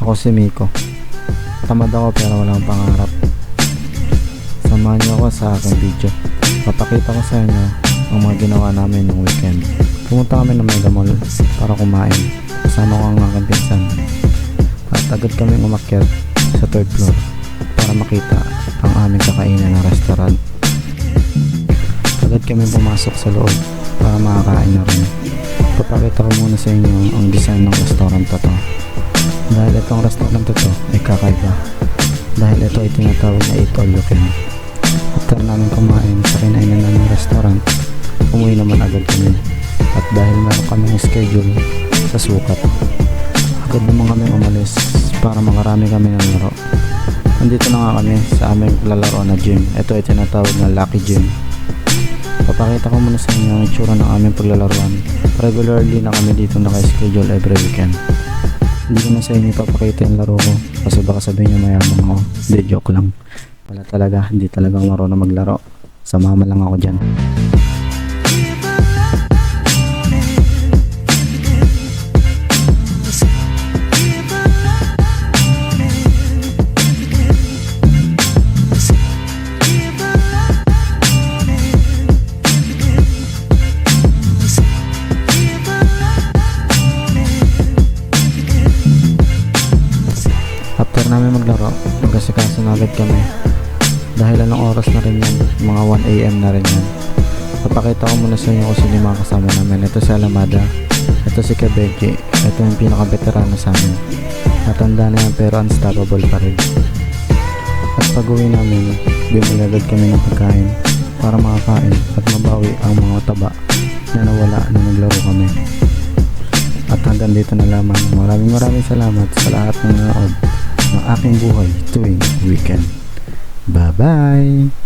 Ako si Miko. Tamad ako pero walang pangarap. Samahan niyo ako sa aking video. Papakita ko sa inyo ang mga ginawa namin ng weekend. Pumunta kami ng Mega Mall para kumain. Kasama ko ang aking pinsan. At agad kami umakyat sa third floor para makita ang aming kakainan na restaurant. Agad kami pumasok sa loob para makakain na rin. Papakita ko muna sa inyo ang design ng restaurant na to. Dahil itong restaurant na to ay kakaiba. Dahil ito ay tinatawag na Eat All You Can. After namin kumain sa kinainan ng restaurant, umuwi naman agad kami. At dahil meron kaming schedule sa sukat, agad naman kami umalis para makarami kami ng laro. Nandito na nga kami sa aming lalaro na gym. Ito ay tinatawag na Lucky Gym. Papakita ko muna sa inyo ang itsura ng aming paglalaruan. Regularly na kami dito naka-schedule every weekend. Hindi ko na sa inyo papakita yung laro ko kasi baka sabihin nyo mayamang ako. Hindi, joke lang. Wala talaga, hindi talagang marunong maglaro. Sumama lang ako dyan. After namin maglaro, mag-asikaso na agad kami. Dahil anong oras na rin yan, mga 1 AM na rin yan. Papakita ko muna sa inyo kung sino yung mga kasama namin. Ito si Alamada, ito si Kabeji, ito yung pinaka-veterano sa amin. Matanda na yan pero unstoppable pa rin. At pag uwi namin, bumili agad kami ng pagkain para makakain at mabawi ang mga taba na nawala na naglaro kami. At hanggang dito na lamang. Maraming salamat sa lahat ng nanood ng aking buhay tuwing weekend. Bye-bye!